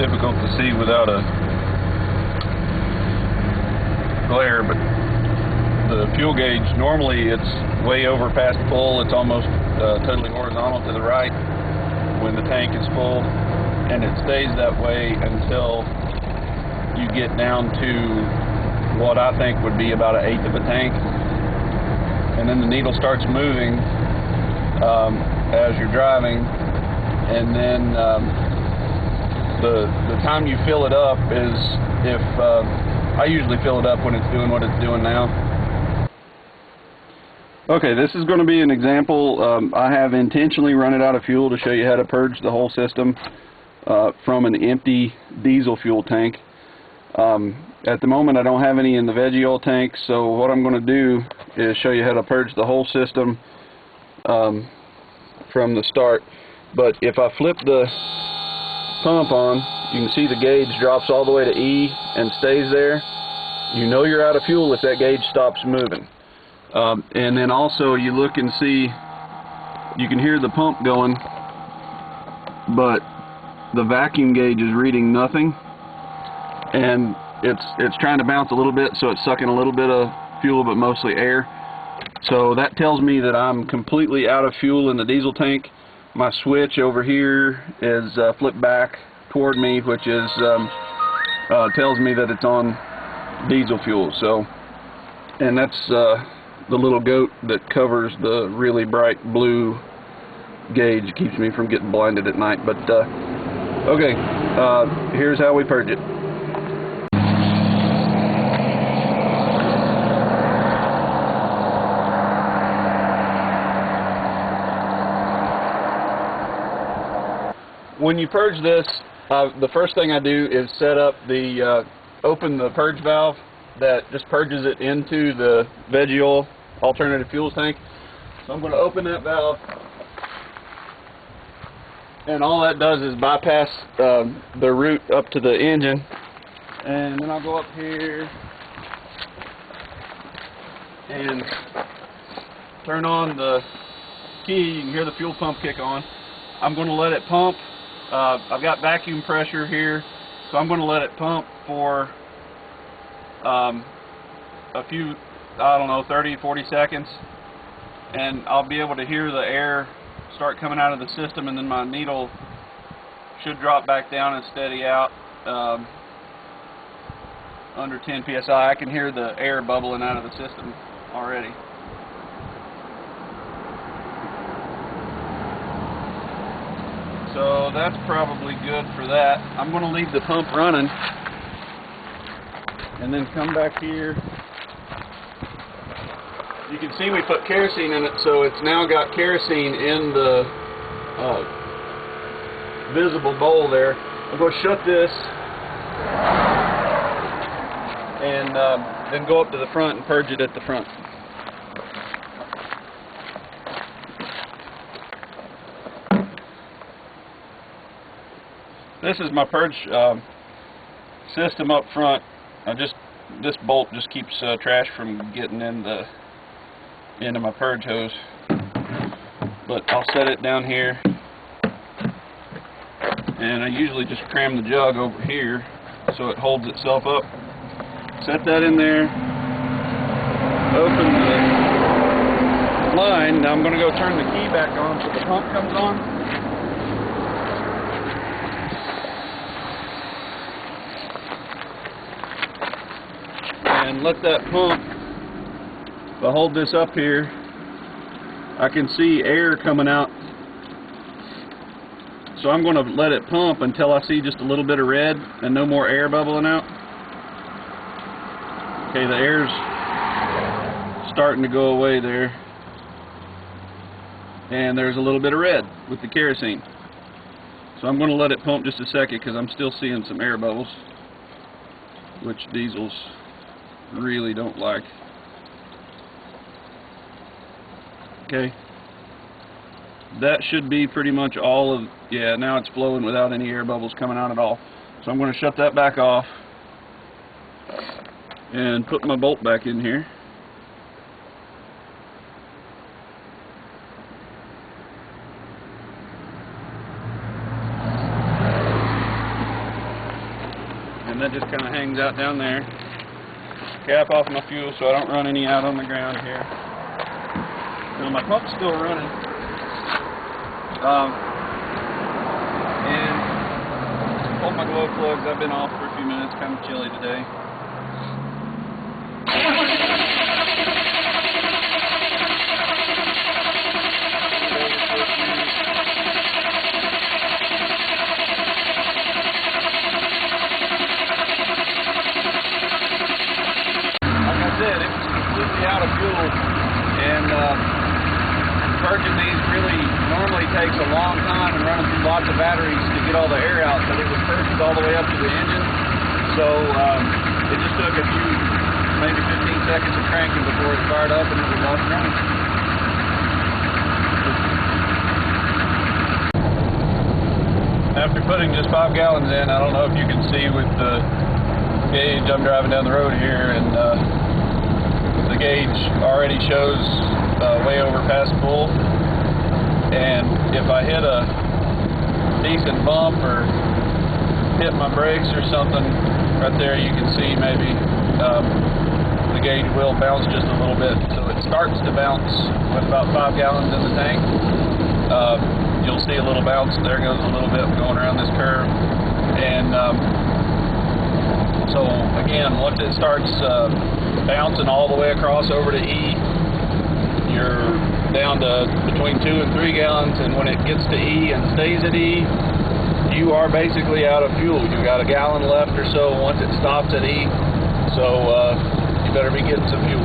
difficult to see without a glare, but the fuel gauge, normally it's way over past full. It's almost totally horizontal to the right when the tank is full, and it stays that way until you get down to what I think would be about 1/8 of a tank, and then the needle starts moving as you're driving, and then the time you fill it up is, if I usually fill it up when it's doing what it's doing now. Okay, this is going to be an example. I have intentionally run it out of fuel to show you how to purge the whole system from an empty diesel fuel tank. At the moment I don't have any in the veggie oil tank, so what I'm going to do is show you how to purge the whole system from the start. But if I flip the pump on, you can see the gauge drops all the way to E and stays there. You know you're out of fuel if that gauge stops moving. And then also you look and see, you can hear the pump going, but the vacuum gauge is reading nothing, and it's trying to bounce a little bit, so it's sucking a little bit of fuel but mostly air. So that tells me that I'm completely out of fuel in the diesel tank. My switch over here is flipped back toward me, which is tells me that it's on diesel fuel. So, and that's the little goat that covers the really bright blue gauge. It keeps me from getting blinded at night. But okay, here's how we purge it. When you purge this, the first thing I do is set up the open the purge valve that just purges it into the veggie oil alternative fuels tank. So I'm going to open that valve, and all that does is bypass the route up to the engine, and then I'll go up here and turn on the key. You can hear the fuel pump kick on. I'm going to let it pump. I've got vacuum pressure here, so I'm going to let it pump for a few, I don't know, 30-40 seconds, and I'll be able to hear the air start coming out of the system, and then my needle should drop back down and steady out under 10 psi. I can hear the air bubbling out of the system already. So that's probably good for that. I'm going to leave the pump running and then come back here. You can see we put kerosene in it, so it's now got kerosene in the visible bowl there. I'm going to shut this and then go up to the front and purge it at the front. This is my purge system up front. This bolt just keeps trash from getting in the into my purge hose. But I'll set it down here, and I usually just cram the jug over here so it holds itself up. Set that in there. Open the line. Now I'm going to go turn the key back on so the pump comes on. And let that pump, if I hold this up here, I can see air coming out. So I'm going to let it pump until I see just a little bit of red and no more air bubbling out. Okay, the air's starting to go away there. And there's a little bit of red with the kerosene. So I'm going to let it pump just a second because I'm still seeing some air bubbles, which diesels really don't like. Okay, that should be pretty much all of, yeah, now it's flowing without any air bubbles coming out at all. So I'm going to shut that back off and put my bolt back in here. and that just kind of hangs out down there. Cap off my fuel so I don't run any out on the ground here. Now my pump's still running. And hold my glow plugs. I've been off for a few minutes. Kind of chilly today. It was completely out of fuel, and purging these really normally takes a long time and running through lots of batteries to get all the air out, but it was purged all the way up to the engine, so it just took a few, maybe 15 seconds of cranking before it fired up and it was off and running. After putting just 5 gallons in, I don't know if you can see with the gauge, I'm driving down the road here, and the gauge already shows way over past full, and if I hit a decent bump or hit my brakes or something, right there you can see maybe the gauge will bounce just a little bit. So it starts to bounce with about 5 gallons in the tank. You'll see a little bounce. There goes a little bit going around this curve, and so again, once it starts bouncing all the way across over to E, you're down to between 2 and 3 gallons, and when it gets to E and stays at E, you are basically out of fuel. You got a gallon left or so once it stops at E, so you better be getting some fuel.